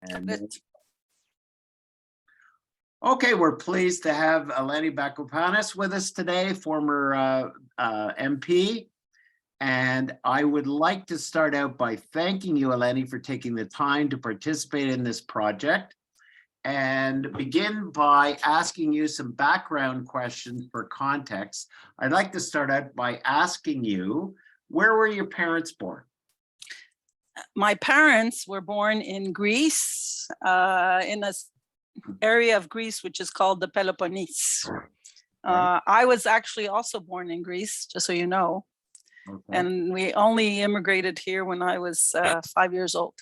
And okay, we're pleased to have Eleni Bakopanos with us today, former MP. And I would like to start out by thanking you, Eleni, for taking the time to participate in this project, and begin by asking you some background questions for context. I'd like to start out by asking you, where were your parents born? My parents were born in Greece, in an area of Greece which is called the Peloponnese. I was actually also born in Greece, just so you know. Okay. And we only immigrated here when I was 5 years old.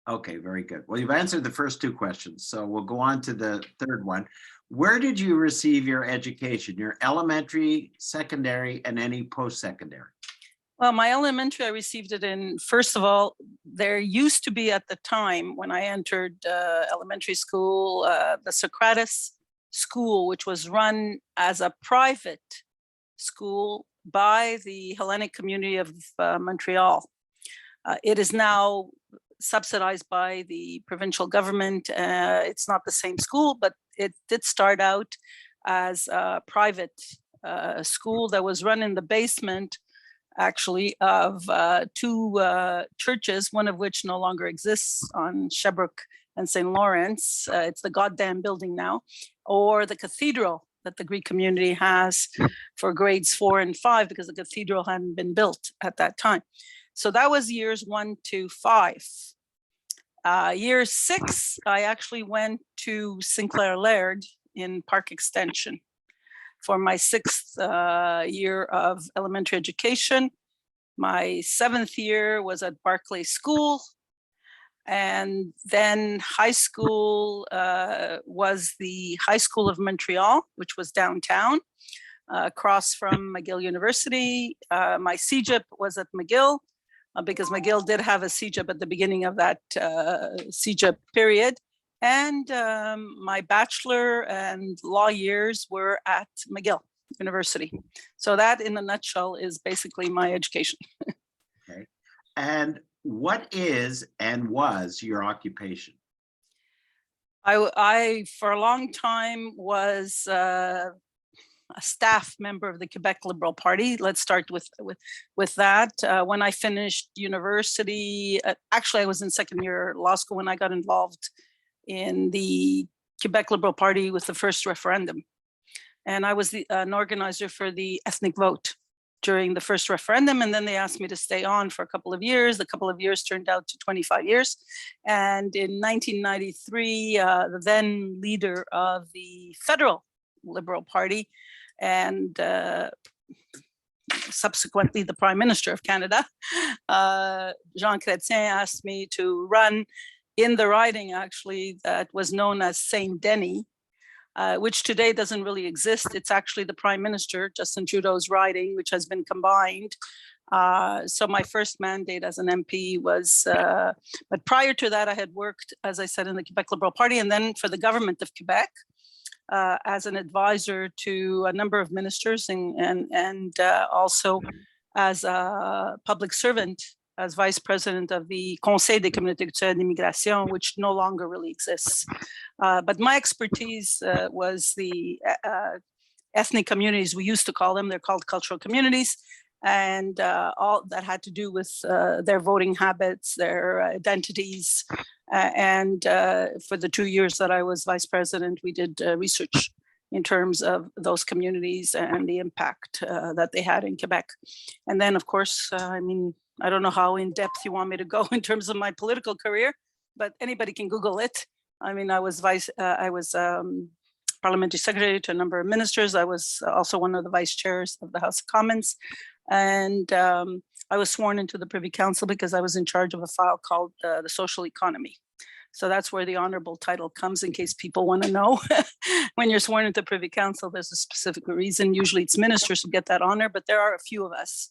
Okay, very good. Well, you've answered the first two questions, so we'll go on to the third one. Where did you receive your education, your elementary, secondary, and any post-secondary? Well, my elementary, I received it in, first of all, there used to be at the time when I entered elementary school, the Socrates School, which was run as a private school by the Hellenic community of Montreal. It is now subsidized by the provincial government. It's not the same school, but it did start out as a private school that was run in the basement, actually, of two churches, one of which no longer exists, on Sherbrooke and St. Lawrence. It's the goddamn building now, or the cathedral that the Greek community has for grades 4 and 5, because the cathedral hadn't been built at that time. So that was years 1 to 5. Year 6, I actually went to Sinclair Laird in Park Extension for my 6th year of elementary education. My 7th year was at Barclay School. And then high school was the High School of Montreal, which was downtown, across from McGill University. My CEGEP was at McGill, because McGill did have a CEGEP at the beginning of that CEGEP period. And my bachelor and law years were at McGill University. So that, in a nutshell, is basically my education. Okay. And what is and was your occupation? I for a long time, was a staff member of the Quebec Liberal Party. Let's start with that. When I finished university, actually I was in 2nd year law school when I got involved in the Quebec Liberal Party with the first referendum. And I was an organizer for the ethnic vote during the first referendum. And then they asked me to stay on for a couple of years. The couple of years turned out to 25 years. And in 1993, the then leader of the Federal Liberal Party and subsequently the Prime Minister of Canada, Jean Chrétien, asked me to run in the riding, actually, that was known as Saint Denis, which today doesn't really exist. It's actually the Prime Minister, Justin Trudeau's riding, which has been combined. So my first mandate as an MP was, but prior to that, I had worked, as I said, in the Quebec Liberal Party, and then for the government of Quebec as an advisor to a number of ministers, and also as a public servant, as vice president of the Conseil des communautés culturelles d'immigration, which no longer really exists. But my expertise was the ethnic communities, we used to call them. They're called cultural communities, and all that had to do with their voting habits, their identities. And for the 2 years that I was vice president, we did research in terms of those communities and the impact that they had in Quebec. And then, of course, I mean, I don't know how in depth you want me to go in terms of my political career, but anybody can Google it. I mean, I was parliamentary secretary to a number of ministers. I was also one of the vice chairs of the House of Commons. And I was sworn into the Privy Council because I was in charge of a file called the Social Economy. So that's where the honorable title comes, in case people want to know. When you're sworn into Privy Council, there's a specific reason. Usually it's ministers who get that honor, but there are a few of us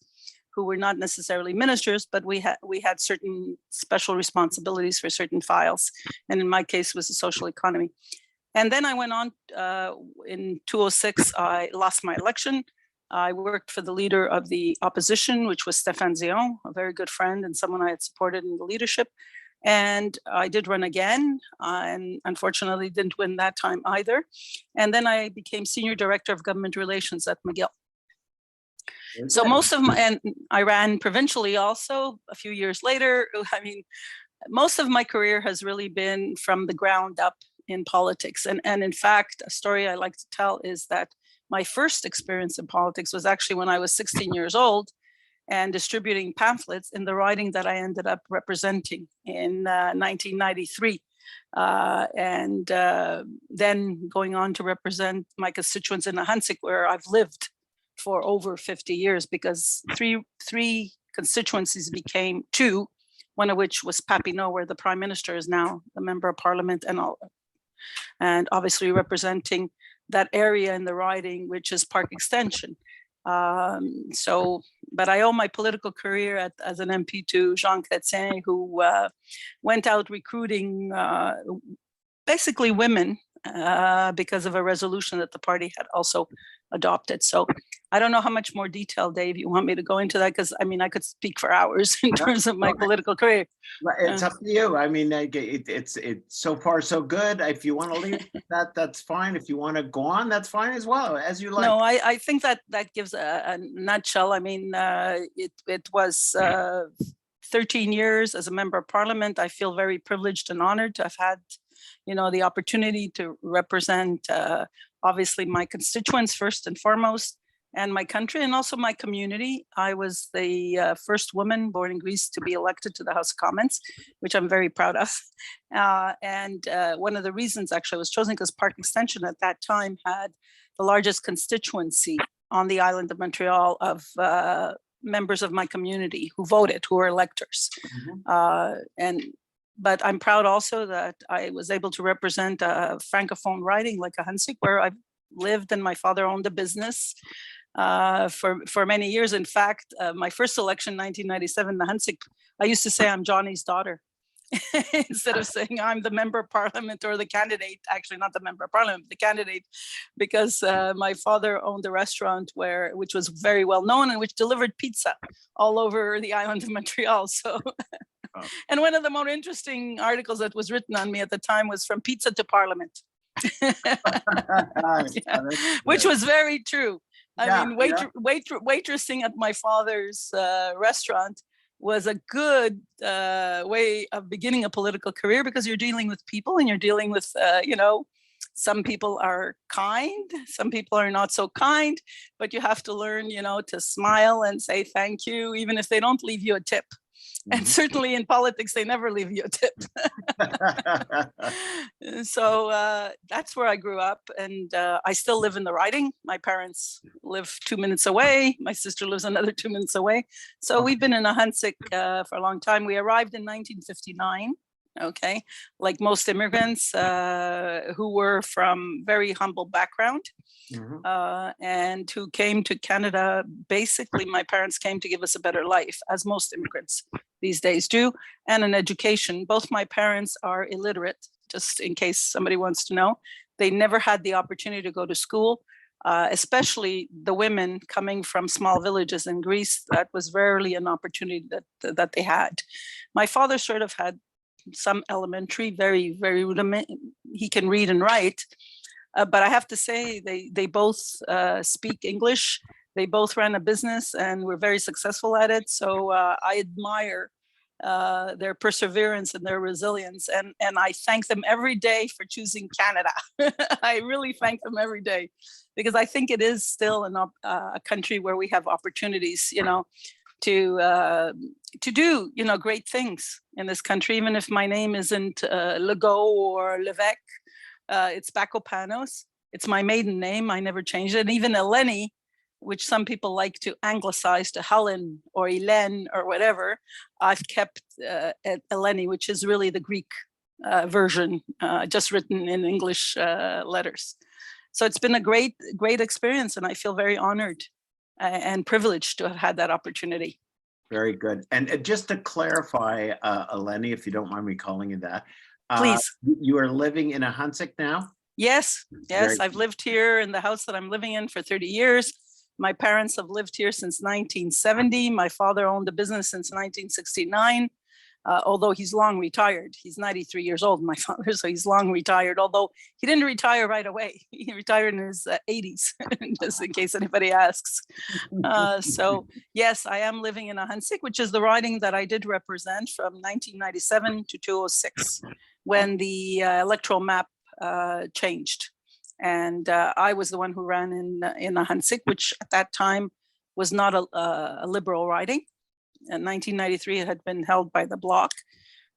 who were not necessarily ministers, but we had certain special responsibilities for certain files. And in my case, it was the social economy. And then I went on, in 2006, I lost my election. I worked for the leader of the opposition, which was Stéphane Dion, a very good friend and someone I had supported in the leadership. And I did run again, and unfortunately didn't win that time either. And then I became Senior Director of Government Relations at McGill. So most of my, and I ran provincially also a few years later. I mean, most of my career has really been from the ground up in politics. And in fact, a story I like to tell is that my first experience in politics was actually when I was 16 years old and distributing pamphlets in the riding that I ended up representing in 1993. Then going on to represent my constituents in Nahansik, where I've lived for over 50 years, because three constituencies became two, one of which was Papineau, where the Prime Minister is now the Member of Parliament, and obviously representing that area in the riding, which is Park Extension. But I owe my political career as an MP to Jean Chrétien, who went out recruiting basically women because of a resolution that the party had also adopted. So I don't know how much more detail, Dave, you want me to go into that, because I mean, I could speak for hours in terms of my political career. It's up to you. I mean, it's so far so good. If you want to leave that, that's fine. If you want to go on, that's fine as well, as you like. No, I think that gives a nutshell. I mean, it was 13 years as a Member of Parliament. I feel very privileged and honored to have had, the opportunity to represent obviously my constituents first and foremost, and my country, and also my community. I was the first woman born in Greece to be elected to the House of Commons, which I'm very proud of. And one of the reasons actually I was chosen because Park Extension at that time had the largest constituency on the island of Montreal of members of my community who voted, who were electors. But I'm proud also that I was able to represent a Francophone riding like Nahansik, where I've lived, and my father owned a business for many years. In fact, my first election, 1997, Nahansik, I used to say I'm Johnny's daughter instead of saying I'm the Member of Parliament or the candidate, actually not the Member of Parliament, the candidate, because my father owned a restaurant which was very well known and which delivered pizza all over the island of Montreal. So. And one of the more interesting articles that was written on me at the time was From Pizza to Parliament, which was very true. I mean, waitressing at my father's restaurant was a good way of beginning a political career, because you're dealing with people and you're dealing with, some people are kind, some people are not so kind, but you have to learn, to smile and say thank you, even if they don't leave you a tip. And certainly in politics, they never leave you a tip. So that's where I grew up. And I still live in the riding. My parents live 2 minutes away. My sister lives another 2 minutes away. So we've been in Nahansik for a long time. We arrived in 1959. Okay, like most immigrants who were from very humble background and who came to Canada. Basically, my parents came to give us a better life, as most immigrants these days do, and an education. Both my parents are illiterate, just in case somebody wants to know. They never had the opportunity to go to school, especially the women coming from small villages in Greece. That was rarely an opportunity that they had. My father sort of had some elementary, very, very rudiment. He can read and write, but I have to say they both speak English. They both ran a business and were very successful at it. So I admire their perseverance and their resilience, and I thank them every day for choosing Canada. I really thank them every day, because I think it is still a country where we have opportunities, to do, great things in this country. Even if my name isn't Legault or Levesque, it's Bakopanos. It's my maiden name. I never changed it. And even Eleni, which some people like to anglicize to Helen or Eleni or whatever, I've kept Eleni, which is really the Greek version, just written in English letters. So it's been a great, great experience, and I feel very honored and privileged to have had that opportunity. Very good. And just to clarify, Eleni, if you don't mind me calling you that, please. You are living in Nahansik now? Yes. I've lived here in the house that I'm living in for 30 years. My parents have lived here since 1970. My father owned the business since 1969. although he's long retired. He's 93 years old, my father, so he's long retired, although he didn't retire right away. He retired in his 80s, just in case anybody asks. So yes, I am living in Ahansik, which is the riding that I did represent from 1997 to 2006, when the electoral map changed. And I was the one who ran in Ahansik, which at that time was not a liberal riding. In 1993, it had been held by the Bloc.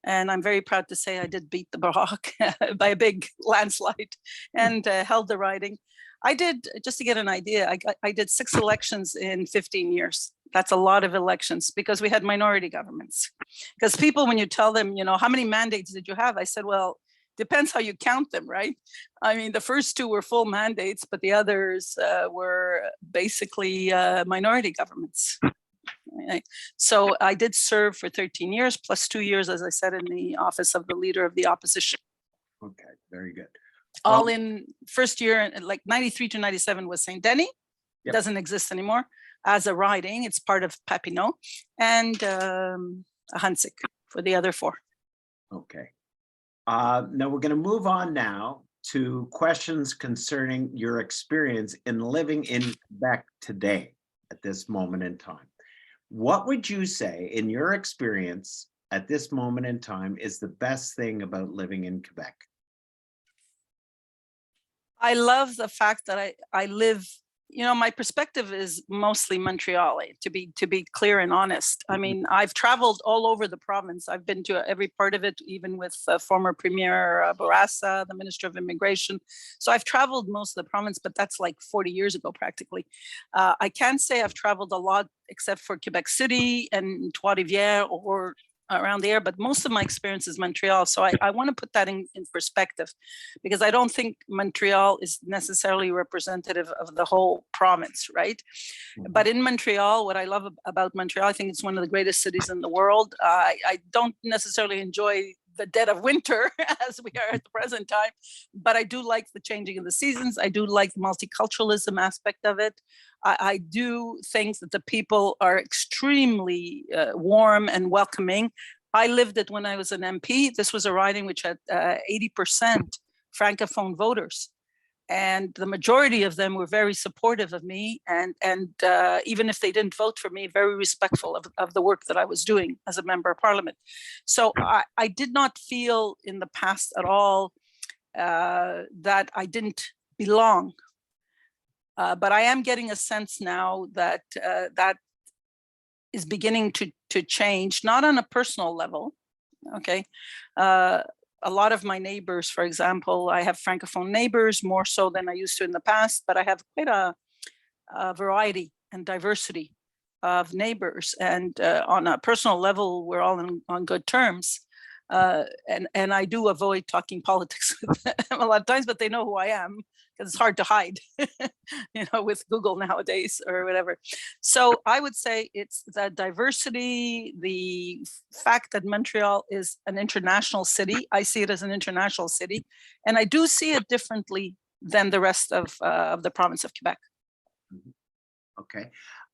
And I'm very proud to say I did beat the Bloc by a big landslide and held the riding. I did, just to get an idea, I did 6 elections in 15 years. That's a lot of elections because we had minority governments. Because people, when you tell them, how many mandates did you have? I said, well, depends how you count them, right? I mean, the first 2 were full mandates, but the others were basically minority governments. So I did serve for 13 years, plus 2 years, as I said, in the office of the leader of the opposition. Okay, very good. All in first year, like 93 to 97 was Saint Denis. Yep. Doesn't exist anymore as a riding. It's part of Papineau, and Ahansik for the other 4. Okay. Now we're going to move on now to questions concerning your experience in living in Quebec today at this moment in time. What would you say, in your experience at this moment in time, is the best thing about living in Quebec? I love the fact that I live, my perspective is mostly Montreal, to be clear and honest. I mean, I've traveled all over the province. I've been to every part of it, even with former Premier Bourassa, the Minister of Immigration. So I've traveled most of the province, but that's like 40 years ago, practically. I can't say I've traveled a lot, except for Quebec City and Trois-Rivières or around there, but most of my experience is Montreal. So I want to put that in perspective, because I don't think Montreal is necessarily representative of the whole province, right? Mm-hmm. But in Montreal, what I love about Montreal, I think it's one of the greatest cities in the world. I don't necessarily enjoy the dead of winter as we are at the present time, but I do like the changing of the seasons. I do like the multiculturalism aspect of it. I do think that the people are extremely warm and welcoming. I lived it when I was an MP. This was a riding which had 80% Francophone voters. And the majority of them were very supportive of me, and even if they didn't vote for me, very respectful of the work that I was doing as a member of parliament. So I did not feel in the past at all that I didn't belong. But I am getting a sense now that that is beginning to change, not on a personal level, okay? A lot of my neighbors, for example, I have Francophone neighbors more so than I used to in the past, but I have quite a variety and diversity of neighbors. And on a personal level, we're all on good terms. And I do avoid talking politics with them a lot of times, but they know who I am, because it's hard to hide, with Google nowadays or whatever. So I would say it's the diversity, the fact that Montreal is an international city. I see it as an international city, and I do see it differently than the rest of the province of Quebec. Okay.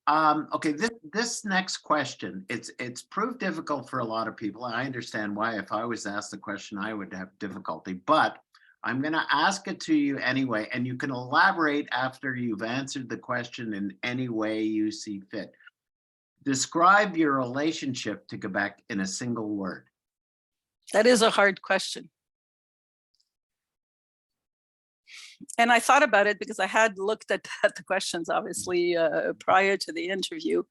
Okay, this next question, it's proved difficult for a lot of people. And I understand why. If I was asked the question, I would have difficulty, but I'm going to ask it to you anyway, and you can elaborate after you've answered the question in any way you see fit. Describe your relationship to Quebec in a single word. That is a hard question. And I thought about it because I had looked at the questions, obviously, prior to the interview.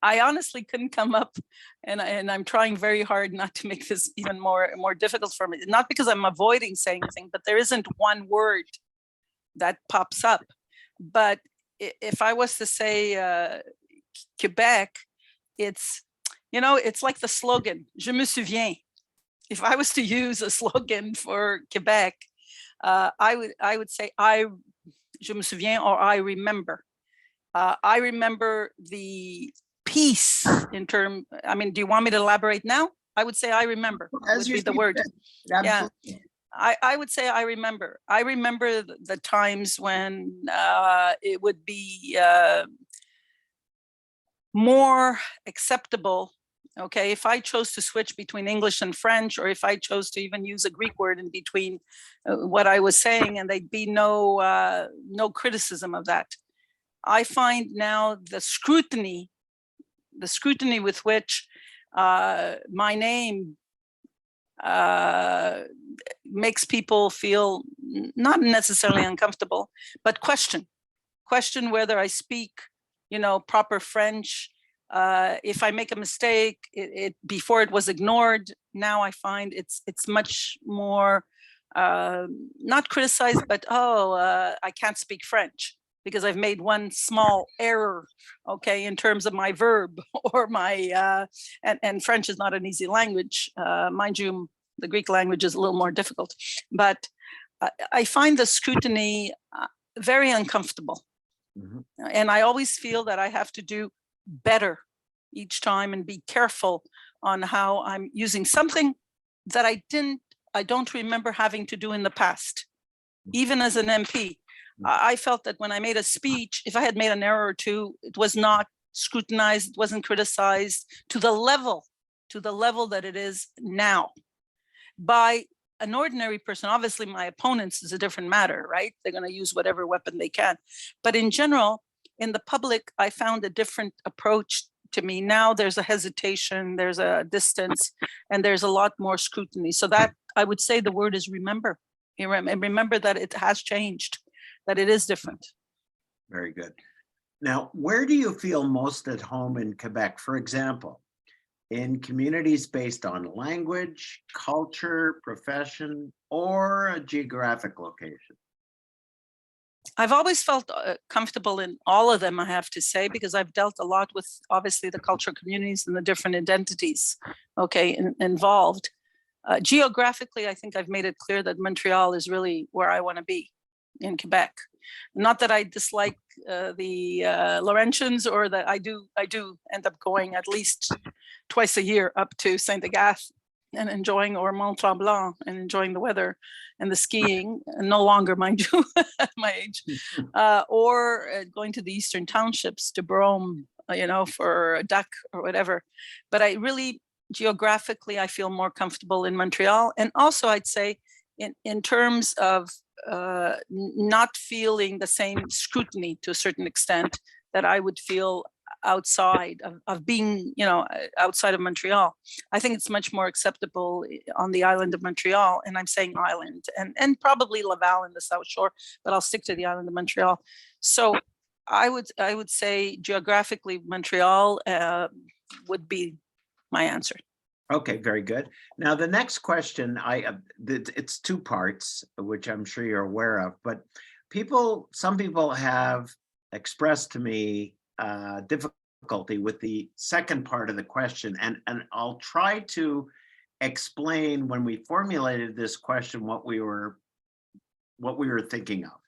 I honestly couldn't come up, and I'm trying very hard not to make this even more difficult for me. Not because I'm avoiding saying anything, but there isn't one word that pops up. But if I was to say Quebec, it's like the slogan, Je me souviens. If I was to use a slogan for Quebec, I would say Je me souviens, or I remember. I remember the peace in term. I mean, do you want me to elaborate now? I would say I remember would be the word. Yeah, I would say I remember. I remember the times when it would be more acceptable. Okay, if I chose to switch between English and French, or if I chose to even use a Greek word in between what I was saying, and there'd be no criticism of that. I find now the scrutiny with which my name makes people feel not necessarily uncomfortable, but question whether I speak, proper French. If I make a mistake, before it was ignored. Now I find it's much more not criticized, but I can't speak French because I've made one small error, okay, in terms of my verb or my and French is not an easy language, mind you. The Greek language is a little more difficult, but I find the scrutiny very uncomfortable. Mm-hmm. And I always feel that I have to do better each time and be careful on how I'm using something that I don't remember having to do in the past. Even as an MP, I felt that when I made a speech, if I had made an error or two, it was not scrutinized, it wasn't criticized to the level that it is now by an ordinary person. Obviously, my opponents is a different matter, right? They're going to use whatever weapon they can. But in general, in the public, I found a different approach to me. Now there's a hesitation, there's a distance, and there's a lot more scrutiny. So that, I would say, the word is remember. And remember that it has changed, that it is different. Very good. Now, where do you feel most at home in Quebec? For example, in communities based on language, culture, profession, or a geographic location? I've always felt comfortable in all of them, I have to say, because I've dealt a lot with, obviously, the cultural communities and the different identities, okay, involved. Geographically, I think I've made it clear that Montreal is really where I want to be in Quebec. Not that I dislike the Laurentians, or that I do end up going at least twice a year up to Saint-Agathe and enjoying, or Mont Tremblant, and enjoying the weather and the skiing, and no longer, mind you, at my age, or going to the Eastern Townships, to Brome, for a duck or whatever. But I really, geographically, I feel more comfortable in Montreal. And also, I'd say, in terms of not feeling the same scrutiny to a certain extent that I would feel outside of being, outside of Montreal. I think it's much more acceptable on the island of Montreal, and I'm saying island, and probably Laval in the South Shore, but I'll stick to the island of Montreal. So I would say geographically Montreal would be my answer. Okay, very good. Now, the next question, it's two parts, which I'm sure you're aware of, but some people have expressed to me difficulty with the second part of the question, and I'll try to explain when we formulated this question what we were thinking of.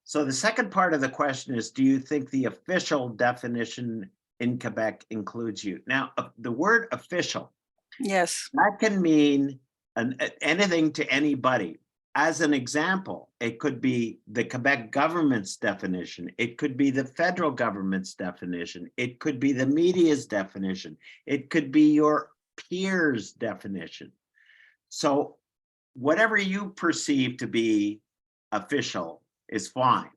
So the second part of the question is, do you think the official definition in Quebec includes you? Now, the word official, yes, that can mean anything to anybody. As an example, it could be the Quebec government's definition. It could be the federal government's definition. It could be the media's definition. It could be your peers' definition. So whatever you perceive to be official is fine.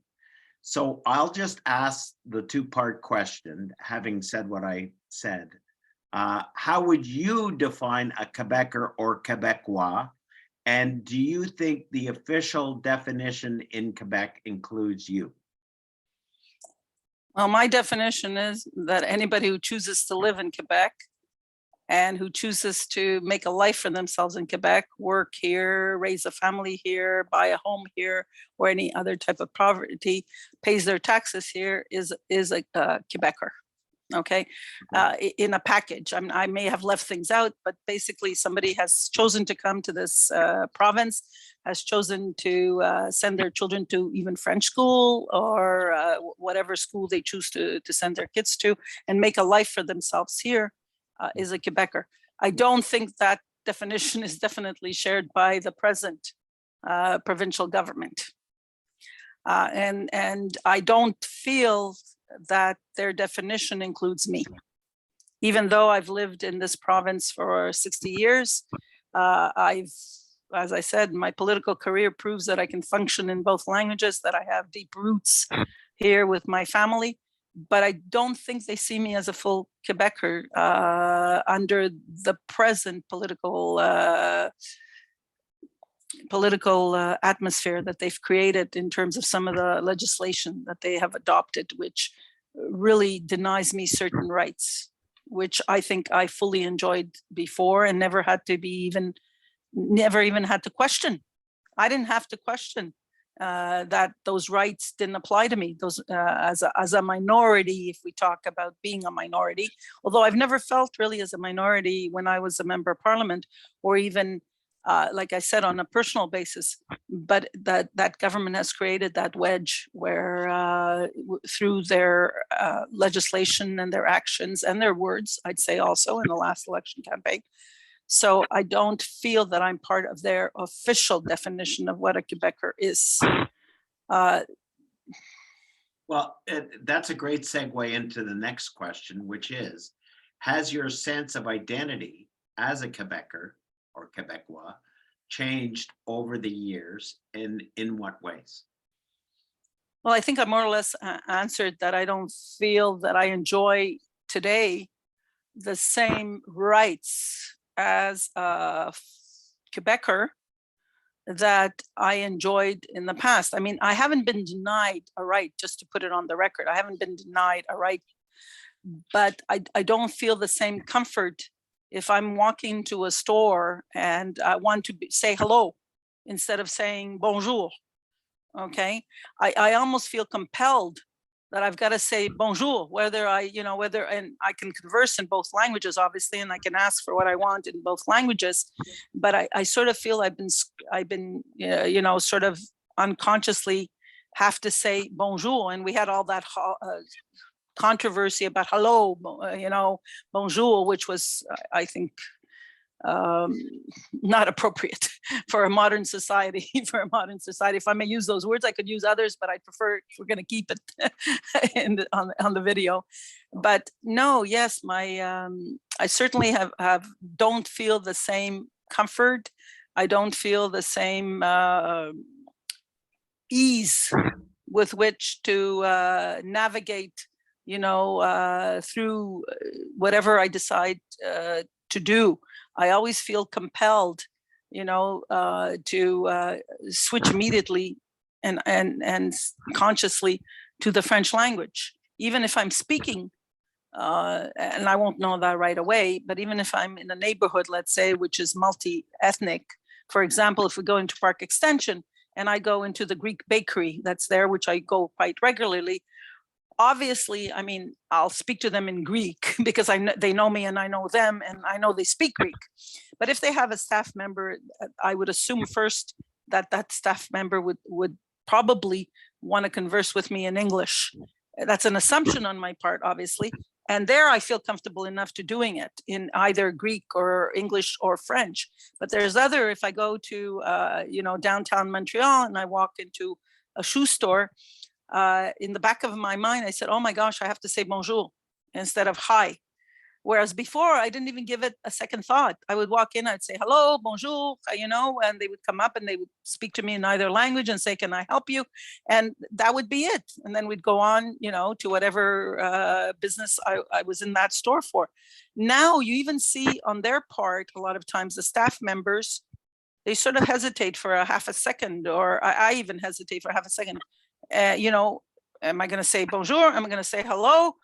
So I'll just ask the two-part question, having said what I said. How would you define a Quebecer or Quebecois? And do you think the official definition in Quebec includes you? Well, my definition is that anybody who chooses to live in Quebec and who chooses to make a life for themselves in Quebec, work here, raise a family here, buy a home here, or any other type of property, pays their taxes here, is a Quebecer. Okay, in a package. I may have left things out, but basically somebody has chosen to come to this province, has chosen to send their children to even French school, or whatever school they choose to send their kids to, and make a life for themselves here, is a Quebecer. I don't think that definition is definitely shared by the present provincial government. And I don't feel that their definition includes me. Even though I've lived in this province for 60 years, as I said, my political career proves that I can function in both languages, that I have deep roots here with my family, but I don't think they see me as a full Quebecer under the present political atmosphere that they've created in terms of some of the legislation that they have adopted, which really denies me certain rights, which I think I fully enjoyed before and never even had to question. I didn't have to question that those rights didn't apply to me. Those as a minority, if we talk about being a minority, although I've never felt really as a minority when I was a member of parliament, or even like I said, on a personal basis, but that government has created that wedge where through their legislation and their actions and their words, I'd say also in the last election campaign. So I don't feel that I'm part of their official definition of what a Quebecer is. Well, that's a great segue into the next question, which is, has your sense of identity as a Quebecer or Quebecois changed over the years, and in what ways? Well, I think I more or less answered that. I don't feel that I enjoy today the same rights as a Quebecer that I enjoyed in the past. I mean, I haven't been denied a right, just to put it on the record. I haven't been denied a right, but I don't feel the same comfort if I'm walking to a store and I want to say hello instead of saying bonjour. Okay, I almost feel compelled that I've got to say bonjour, whether and I can converse in both languages, obviously, and I can ask for what I want in both languages. But I sort of feel I've been sort of unconsciously have to say bonjour. And we had all that controversy about hello, bonjour, which was, I think, not appropriate for a modern society. If I may use those words, I could use others, but I prefer, if we're going to keep it on the video. But no, yes, I certainly don't feel the same comfort. I don't feel the same ease with which to navigate, through whatever I decide to do. I always feel compelled, to switch immediately and consciously to the French language, even if I'm speaking, and I won't know that right away, but even if I'm in a neighborhood, let's say, which is multi-ethnic, for example, if we go into Park Extension and I go into the Greek bakery that's there, which I go quite regularly, obviously, I mean, I'll speak to them in Greek because they know me and I know them and I know they speak Greek. But if they have a staff member, I would assume first that staff member would probably want to converse with me in English. That's an assumption on my part, obviously. And there I feel comfortable enough to doing it in either Greek or English or French. But there's if I go to, downtown Montreal and I walk into a shoe store, in the back of my mind, I said, oh my gosh, I have to say bonjour instead of hi. Whereas before, I didn't even give it a second thought. I would walk in, I'd say, hello, bonjour, and they would come up and they would speak to me in either language and say, can I help you? And that would be it. And then we'd go on, to whatever business I was in that store for. Now you even see on their part, a lot of times the staff members, they sort of hesitate for a half a second, or I even hesitate for half a second. Am I going to say bonjour? Am I going to say hello?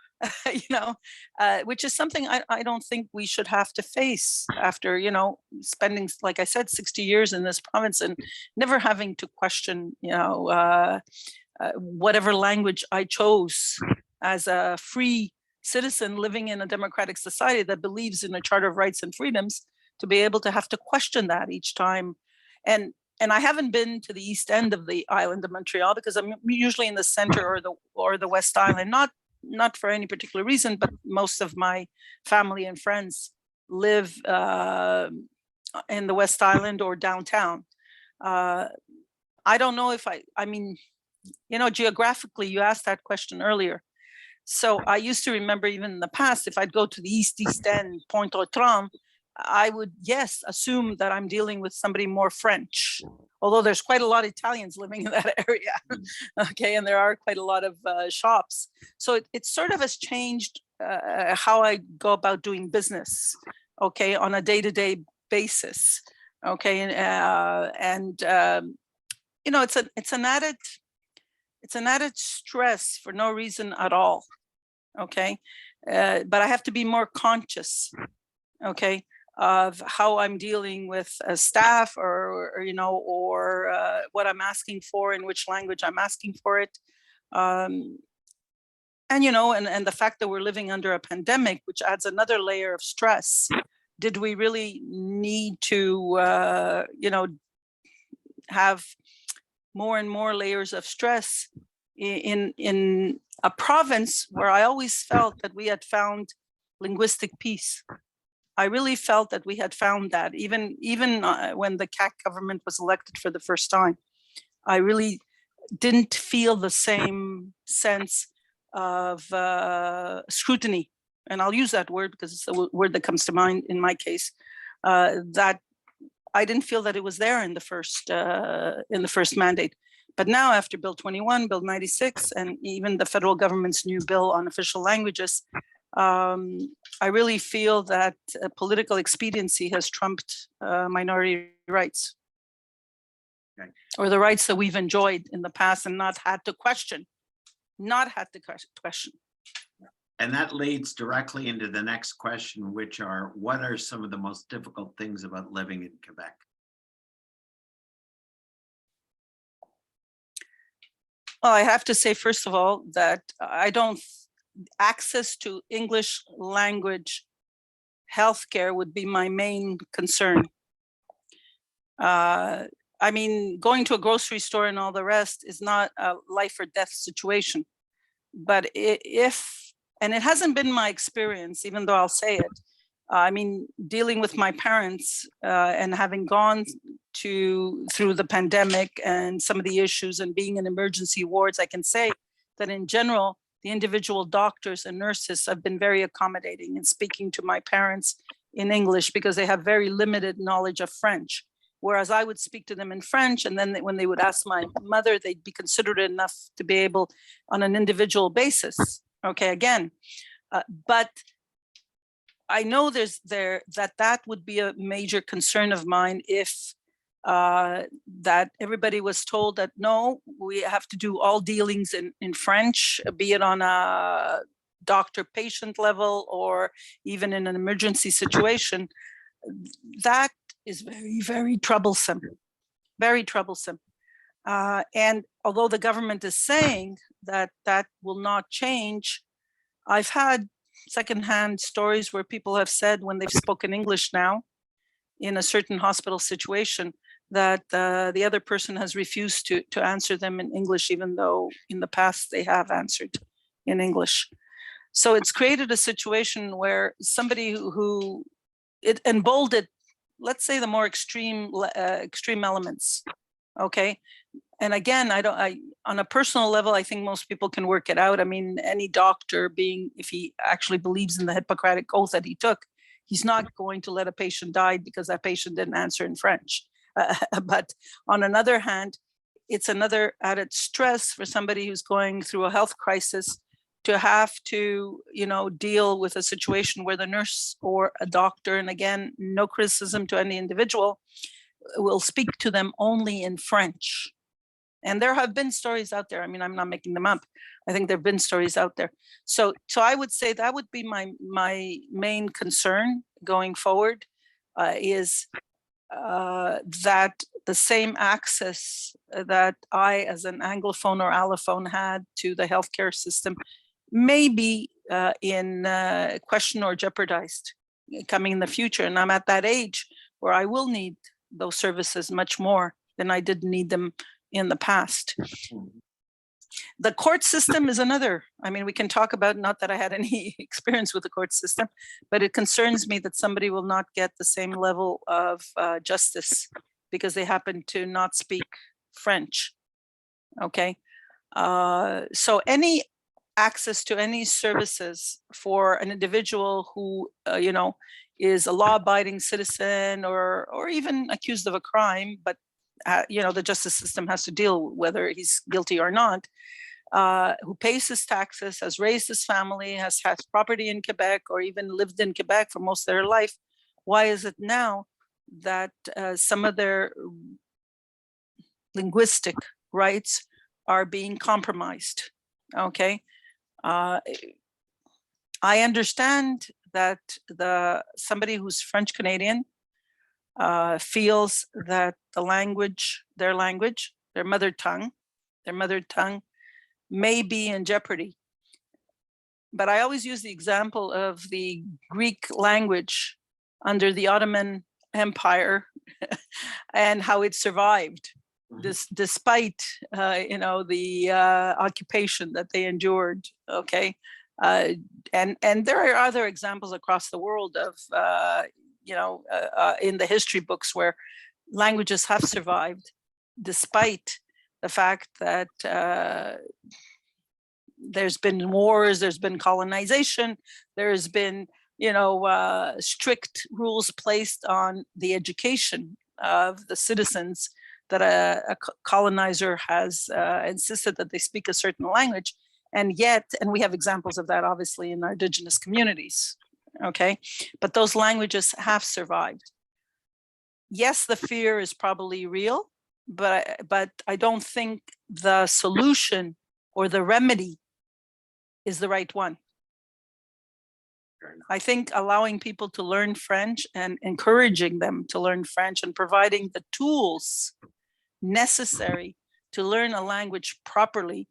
Which is something I don't think we should have to face after, spending, like I said, 60 years in this province and never having to question, whatever language I chose as a free citizen living in a democratic society that believes in a Charter of Rights and Freedoms, to be able to have to question that each time. And I haven't been to the east end of the island of Montreal because I'm usually in the center or the West Island, not for any particular reason, but most of my family and friends live in the West Island or downtown. I don't know if I mean, geographically, you asked that question earlier. So I used to remember even in the past, if I'd go to the East End, Pointe-aux-Trembles, I would, yes, assume that I'm dealing with somebody more French, although there's quite a lot of Italians living in that area. Okay, and there are quite a lot of shops. So it sort of has changed how I go about doing business, okay, on a day-to-day basis. Okay, you know, it's an added stress for no reason at all. Okay, but I have to be more conscious, okay, of how I'm dealing with staff or you know, or what I'm asking for, in which language I'm asking for it. And you know, and the fact that we're living under a pandemic, which adds another layer of stress. Did we really need to, you know, have more and more layers of stress in a province where I always felt that we had found linguistic peace? I really felt that we had found that, even when the CAC government was elected for the first time. I really didn't feel the same sense of scrutiny, and I'll use that word because it's the word that comes to mind in my case, that I didn't feel that it was there in the first mandate. But now, after Bill 21, Bill 96, and even the federal government's new bill on official languages, I really feel that political expediency has trumped minority rights, okay, or the rights that we've enjoyed in the past and not had to question. And that leads directly into the next question, which are, what are some of the most difficult things about living in Quebec? Well, I have to say, first of all, that access to English language healthcare would be my main concern. I mean, going to a grocery store and all the rest is not a life or death situation. But and it hasn't been my experience, even though I'll say it. I mean, dealing with my parents and having gone through the pandemic and some of the issues and being in emergency wards, I can say that in general, the individual doctors and nurses have been very accommodating in speaking to my parents in English because they have very limited knowledge of French. Whereas I would speak to them in French, and then when they would ask my mother, they'd be considerate enough to be able on an individual basis. Okay, again, but I know that would be a major concern of mine if that everybody was told that no, we have to do all dealings in French, be it on a doctor-patient level or even in an emergency situation. That is very, very troublesome, very troublesome. And although the government is saying that that will not change, I've had secondhand stories where people have said when they've spoken English now in a certain hospital situation that the other person has refused to answer them in English, even though in the past they have answered in English. So it's created a situation where somebody who it emboldened, let's say, the more extreme elements. Okay. And again, on a personal level, I think most people can work it out. I mean, any doctor if he actually believes in the Hippocratic oath that he took, he's not going to let a patient die because that patient didn't answer in French. But on another hand, it's another added stress for somebody who's going through a health crisis to have to, you know, deal with a situation where the nurse or a doctor, and again, no criticism to any individual, will speak to them only in French. And there have been stories out there. I mean, I'm not making them up. I think there have been stories out there. So I would say that would be my main concern going forward, is that the same access that I, as an Anglophone or Allophone, had to the healthcare system may be in question or jeopardized coming in the future. And I'm at that age where I will need those services much more than I did need them in the past. The court system is another. I mean, we can talk about, not that I had any experience with the court system, but it concerns me that somebody will not get the same level of justice because they happen to not speak French. Okay. So any access to any services for an individual who, is a law-abiding citizen or even accused of a crime, but the justice system has to deal whether he's guilty or not, who pays his taxes, has raised his family, has property in Quebec, or even lived in Quebec for most of their life. Why is it now that some of their linguistic rights are being compromised? Okay. I understand that somebody who's French Canadian feels that their mother tongue may be in jeopardy. But I always use the example of the Greek language under the Ottoman Empire and how it survived despite the occupation that they endured. Okay. And there are other examples across the world of in the history books where languages have survived despite the fact that there's been wars, there's been colonization, there's been strict rules placed on the education of the citizens, that a colonizer has insisted that they speak a certain language. And we have examples of that obviously in our Indigenous communities, okay? But those languages have survived. Yes, the fear is probably real, but I don't think the solution or the remedy is the right one. I think allowing people to learn French and encouraging them to learn French and providing the tools necessary to learn a language properly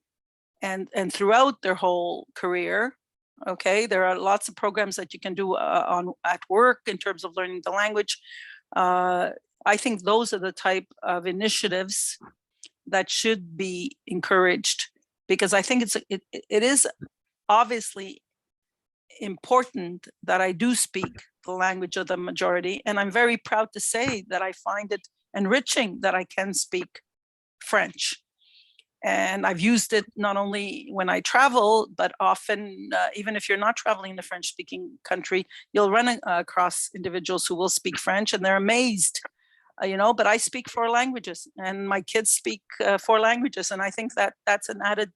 and throughout their whole career. Okay, there are lots of programs that you can do at work in terms of learning the language. I think those are the type of initiatives that should be encouraged, because I think it is obviously important that I do speak the language of the majority, and I'm very proud to say that I find it enriching that I can speak French. And I've used it not only when I travel, but often, even if you're not traveling in a French-speaking country, you'll run across individuals who will speak French, and they're amazed, but I speak 4 languages, and my kids speak 4 languages. And I think that that's an added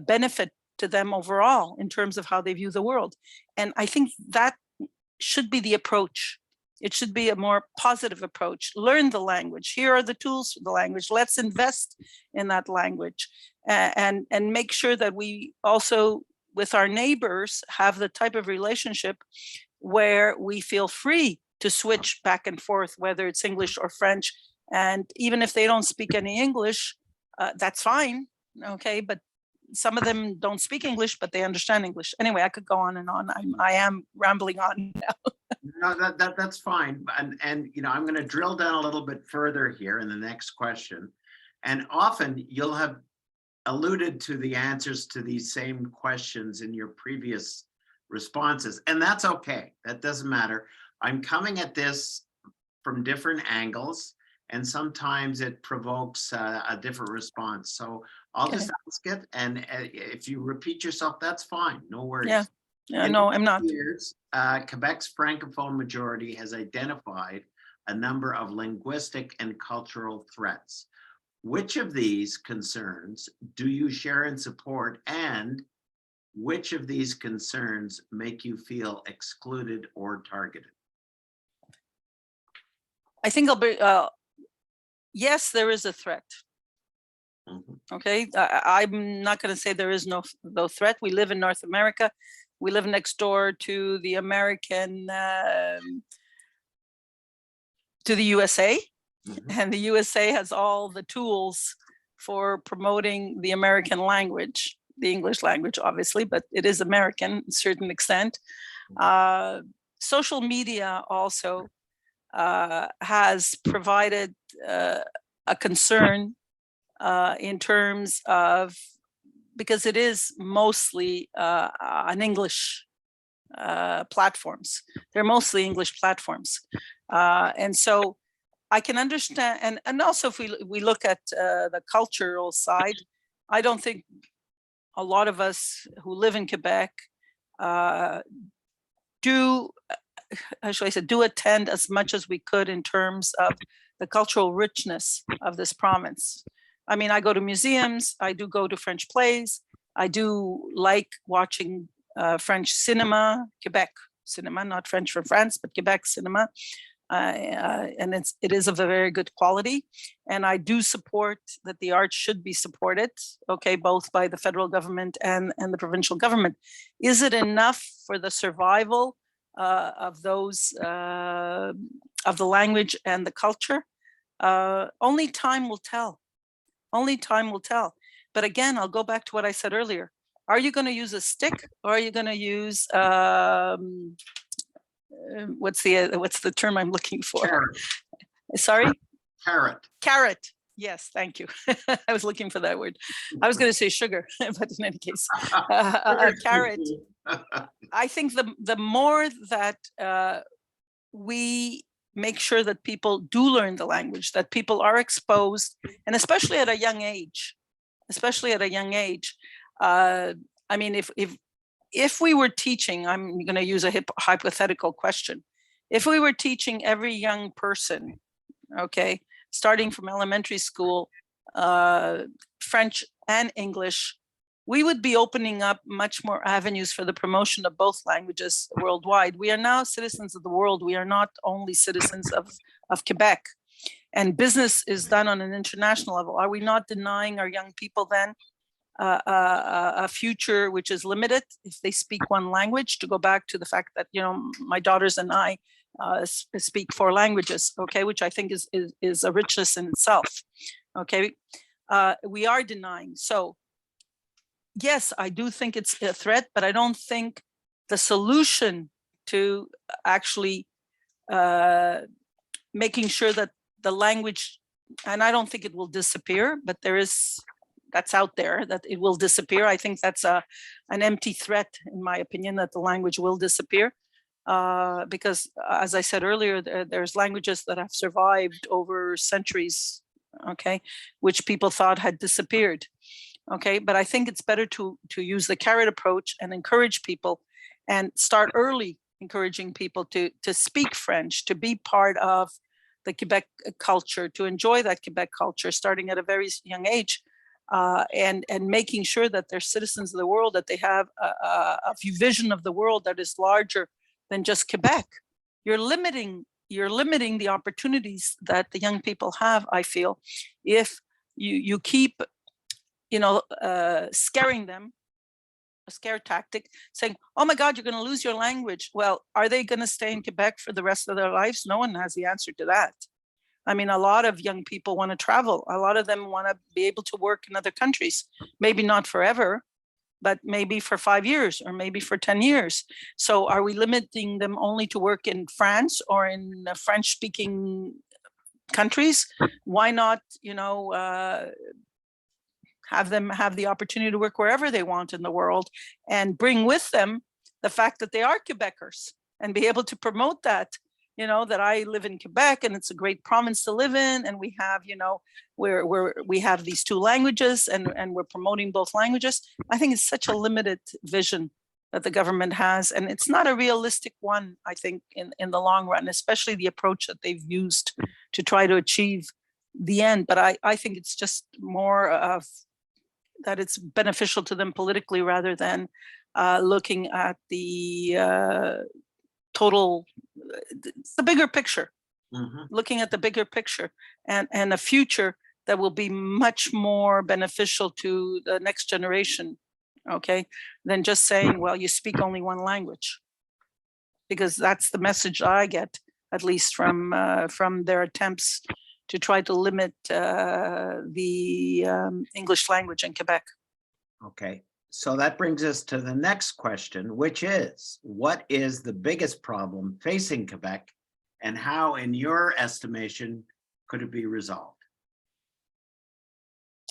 benefit to them overall in terms of how they view the world. And I think that should be the approach. It should be a more positive approach. Learn the language. Here are the tools for the language. Let's invest in that language and make sure that we also, with our neighbors, have the type of relationship where we feel free to switch back and forth, whether it's English or French. And even if they don't speak any English, that's fine. Okay, but some of them don't speak English, but they understand English. Anyway, I could go on and on. I am rambling on now. No, that's fine. And I'm going to drill down a little bit further here in the next question. And often you'll have alluded to the answers to these same questions in your previous responses, and that's okay. That doesn't matter. I'm coming at this from different angles, and sometimes it provokes a different response. So I'll just ask it, and if you repeat yourself, that's fine. No worries. Yeah, no, I'm not. Years, Quebec's Francophone majority has identified a number of linguistic and cultural threats. Which of these concerns do you share and support, and which of these concerns make you feel excluded or targeted? I think I'll be, yes, there is a threat. Okay, I'm not going to say there is no threat. We live in North America. We live next door to the USA, and the USA has all the tools for promoting the American language, the English language, obviously, but it is American to a certain extent. Social media also has provided a concern in terms of, because it is mostly an English platforms. They're mostly English platforms. And so I can understand, and also if we look at the cultural side, I don't think a lot of us who live in Quebec do attend as much as we could in terms of the cultural richness of this province. I mean, I go to museums, I do go to French plays, I do like watching French cinema, Quebec cinema, not French from France, but Quebec cinema. And it is of a very good quality. And I do support that the arts should be supported, okay, both by the federal government and the provincial government. Is it enough for the survival of those, of the language and the culture? Only time will tell. Only time will tell. But again, I'll go back to what I said earlier. Are you going to use a stick, or are you going to use what's the term I'm looking for? Carrot. Sorry? Carrot. Carrot. Yes, thank you. I was looking for that word. I was going to say sugar, but in any case, a carrot. I think the more that we make sure that people do learn the language, that people are exposed, and especially at a young age, I mean, if we were teaching, I'm going to use a hypothetical question. If we were teaching every young person, okay, starting from elementary school, French and English, we would be opening up much more avenues for the promotion of both languages worldwide. We are now citizens of the world. We are not only citizens of Quebec. And business is done on an international level. Are we not denying our young people then a future which is limited if they speak one language? To go back to the fact that, you know, my daughters and I speak 4 languages, okay, which I think is a richness in itself, okay? We are denying. So yes, I do think it's a threat, but I don't think the solution to actually making sure that the language, and I don't think it will disappear, but that's out there, that it will disappear. I think that's an empty threat, in my opinion, that the language will disappear. Because as I said earlier, there's languages that have survived over centuries, okay, which people thought had disappeared. Okay, but I think it's better to use the carrot approach and encourage people, and start early encouraging people to speak French, to be part of the Quebec culture, to enjoy that Quebec culture starting at a very young age, and making sure that they're citizens of the world, that they have a vision of the world that is larger than just Quebec. You're limiting the opportunities that the young people have, I feel, if you keep, you know, scaring them, a scare tactic, saying, oh my God, you're going to lose your language. Well, are they going to stay in Quebec for the rest of their lives? No one has the answer to that. I mean, a lot of young people want to travel. A lot of them want to be able to work in other countries, maybe not forever, but maybe for 5 years or maybe for 10 years. So are we limiting them only to work in France or in French-speaking countries? Why not, you know, have them have the opportunity to work wherever they want in the world, and bring with them the fact that they are Quebecers, and be able to promote that, you know, that I live in Quebec and it's a great province to live in. And we have, you know, we have these 2 languages, and we're promoting both languages. I think it's such a limited vision that the government has, and it's not a realistic one, I think, in the long run, especially the approach that they've used to try to achieve the end. But I think it's just more of that it's beneficial to them politically, rather than looking at the total, the bigger picture, looking at the bigger picture, and a future that will be much more beneficial to the next generation, okay, than just saying, well, you speak only one language. Because that's the message I get, at least from their attempts to try to limit the English language in Quebec. Okay, so that brings us to the next question, which is, what is the biggest problem facing Quebec, and how, in your estimation, could it be resolved?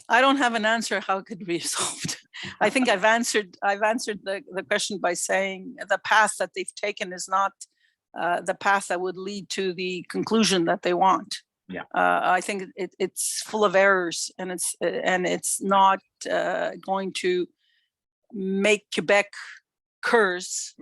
I don't have an answer how it could be resolved. I think I've answered the question by saying the path that they've taken is not the path that would lead to the conclusion that they want. Yeah. I think it's full of errors, and it's not going to make Quebec curse,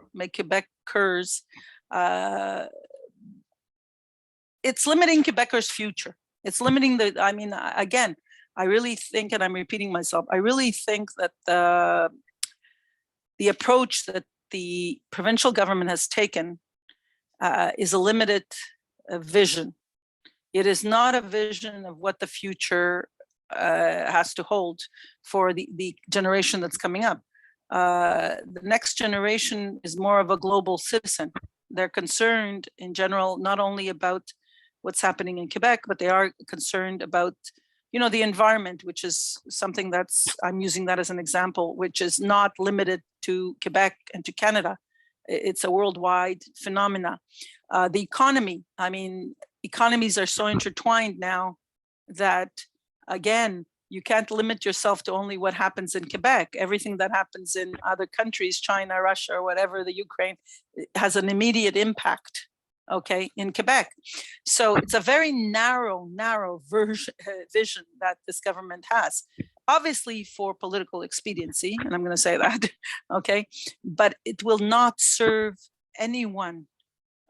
it's limiting Quebecers' future. It's limiting again, I really think, and I'm repeating myself, I really think that the approach that the provincial government has taken is a limited vision. It is not a vision of what the future has to hold for the generation that's coming up. The next generation is more of a global citizen. They're concerned in general, not only about what's happening in Quebec, but they are concerned about, the environment, which is something I'm using that as an example, which is not limited to Quebec and to Canada. It's a worldwide phenomena. The economy, economies are so intertwined now that, again, you can't limit yourself to only what happens in Quebec. Everything that happens in other countries, China, Russia, or whatever, the Ukraine, has an immediate impact, in Quebec. So it's a very narrow vision that this government has, obviously for political expediency, and I'm going to say that, but it will not serve anyone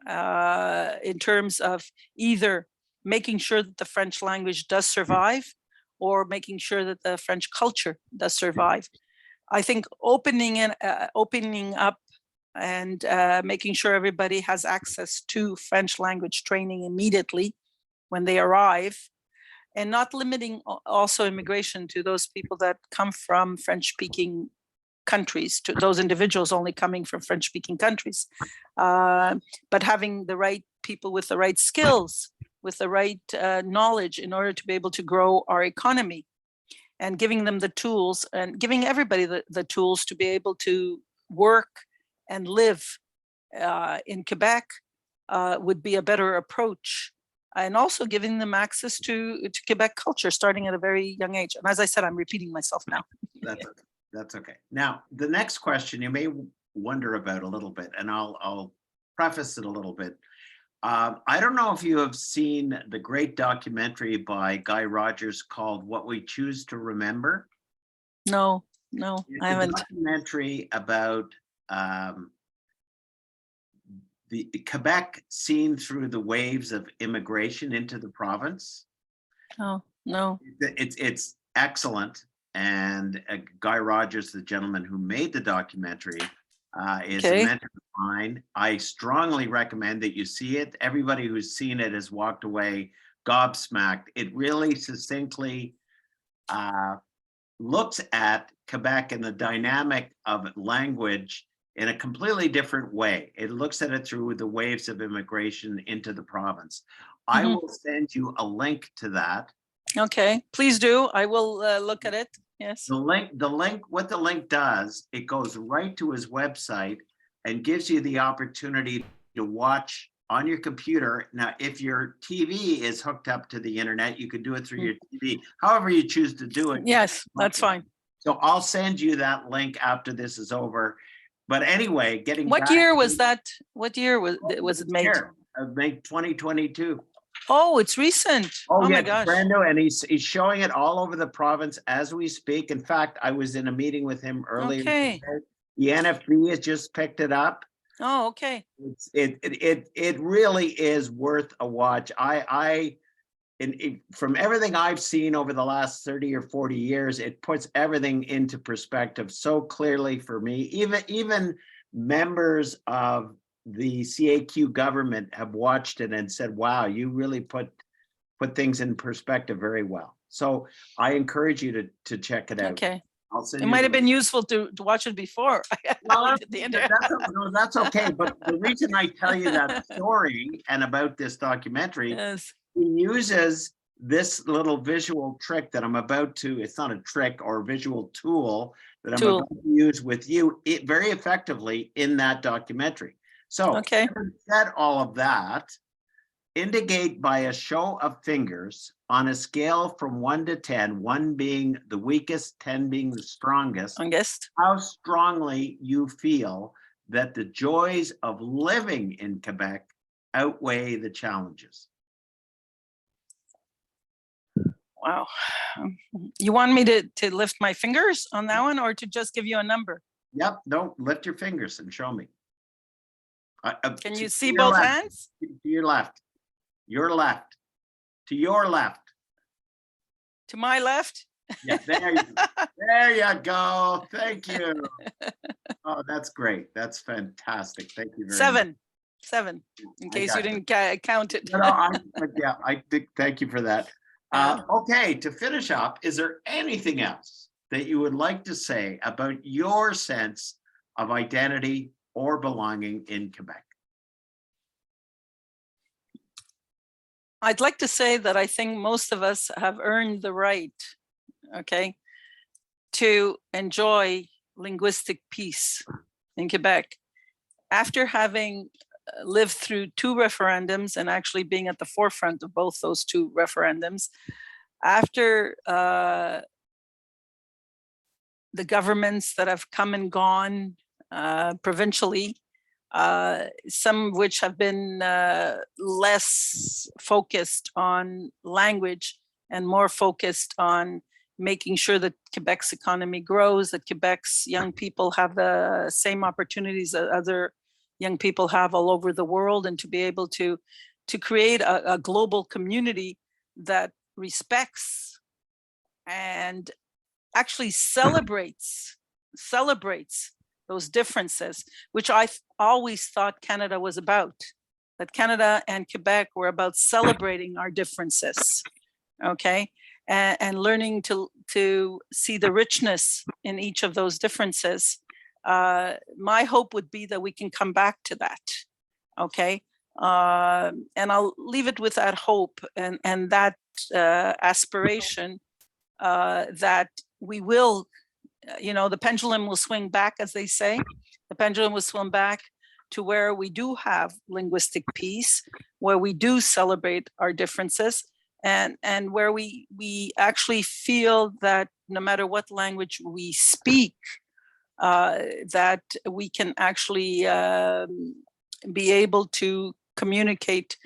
in terms of either making sure that the French language does survive or making sure that the French culture does survive. I think opening up and making sure everybody has access to French language training immediately when they arrive, and not limiting also immigration to those people that come from French-speaking countries, to those individuals only coming from French-speaking countries, but having the right people with the right skills, with the right knowledge in order to be able to grow our economy, and giving them the tools and giving everybody the tools to be able to work and live in Quebec would be a better approach. And also giving them access to Quebec culture starting at a very young age. And as I said, I'm repeating myself now. That's okay. Now, the next question you may wonder about a little bit, and I'll preface it a little bit. I don't know if you have seen the great documentary by Guy Rogers called What We Choose to Remember. No, I haven't. It's a documentary about the Quebec seen through the waves of immigration into the province. Oh, no. It's excellent. And Guy Rogers, the gentleman who made the documentary, is a mentor of mine. I strongly recommend that you see it. Everybody who's seen it has walked away gobsmacked. It really succinctly looks at Quebec and the dynamic of language in a completely different way. It looks at it through the waves of immigration into the province. I will send you a link to that. Okay, please do. I will look at it. Yes. The link, what the link does, it goes right to his website and gives you the opportunity to watch on your computer. Now, if your TV is hooked up to the internet, you could do it through your TV, however you choose to do it. Yes, that's fine. So I'll send you that link after this is over. But anyway, what year was that? What year was it made? Made 2022. Oh, it's recent. Oh yeah, my gosh. Brand new, and he's showing it all over the province as we speak. In fact, I was in a meeting with him earlier. Okay. The NFB has just picked it up. Oh, okay. It really is worth a watch. From everything I've seen over the last 30 or 40 years, it puts everything into perspective so clearly for me. Even members of the CAQ government have watched it and said, wow, you really put things in perspective very well. So I encourage you to check it out. Okay. I'll send it might have been useful to watch it before. No, that's okay. But the reason I tell you that story and about this documentary, yes, he uses this little visual trick that I'm about to, it's not a trick or visual tool that I'm about to use with you very effectively in that documentary. So having said all of that, indicate by a show of fingers on a scale from 1 to 10, 1 being the weakest, 10 being the strongest, how strongly you feel that the joys of living in Quebec outweigh the challenges. Wow. You want me to lift my fingers on that one or to just give you a number? Yep, no, lift your fingers and show me. Can To you see your both left, hands? to your left, your left, to your left. To my left? Yeah, there you go. Thank you. Oh, that's great. That's fantastic. Thank you very much. Seven, in I case you got you. didn't count it. No, yeah, I did. Thank you for that. Okay, to finish up, is there anything else that you would like to say about your sense of identity or belonging in Quebec? I'd like to say that I think most of us have earned the right, okay, to enjoy linguistic peace in Quebec. After having lived through two referendums and actually being at the forefront of both those two referendums, after the governments that have come and gone provincially, some of which have been less focused on language and more focused on making sure that Quebec's economy grows, that Quebec's young people have the same opportunities that other young people have all over the world, and to be able to create a global community that respects and actually celebrates those differences, which I always thought Canada was about, that Canada and Quebec were about celebrating our differences, okay? And learning to see the richness in each of those differences. My hope would be that we can come back to that, okay? And I'll leave it with that hope and that aspiration that we will, the pendulum will swing back, as they say. The pendulum will swing back to where we do have linguistic peace, where we do celebrate our differences, and where we actually feel that no matter what language we speak, that we can actually be able to communicate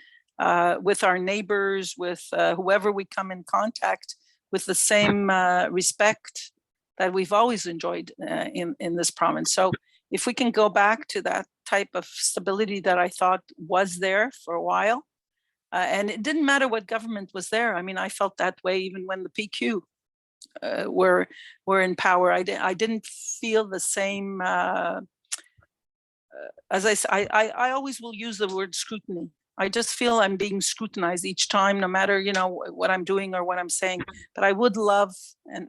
with our neighbors, with whoever we come in contact, with the same respect that we've always enjoyed in this province. So if we can go back to that type of stability that I thought was there for a while, and it didn't matter what government was there. I mean, I felt that way even when the PQ were in power. I didn't feel the same. As I said, I always will use the word scrutiny. I just feel I'm being scrutinized each time, no matter, what I'm doing or what I'm saying. But I would love,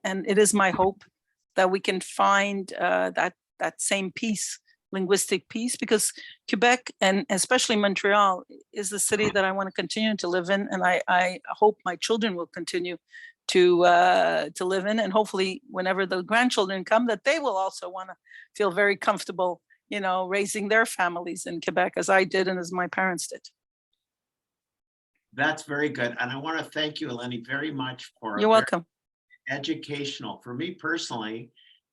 and it is my hope, that we can find that same peace, linguistic peace, because Quebec, and especially Montreal, is the city that I want to continue to live in. And I hope my children will continue to live in. And hopefully whenever the grandchildren come, that they will also want to feel very comfortable, raising their families in Quebec, as I did and as my parents did. That's very good. And I want to thank you, Eleni, very much for You're welcome. Educational for me personally,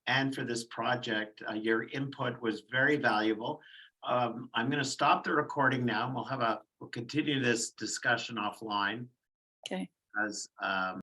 and for this project. Your input was very valuable. I'm going to stop the recording now, and we'll continue this discussion offline. Okay. As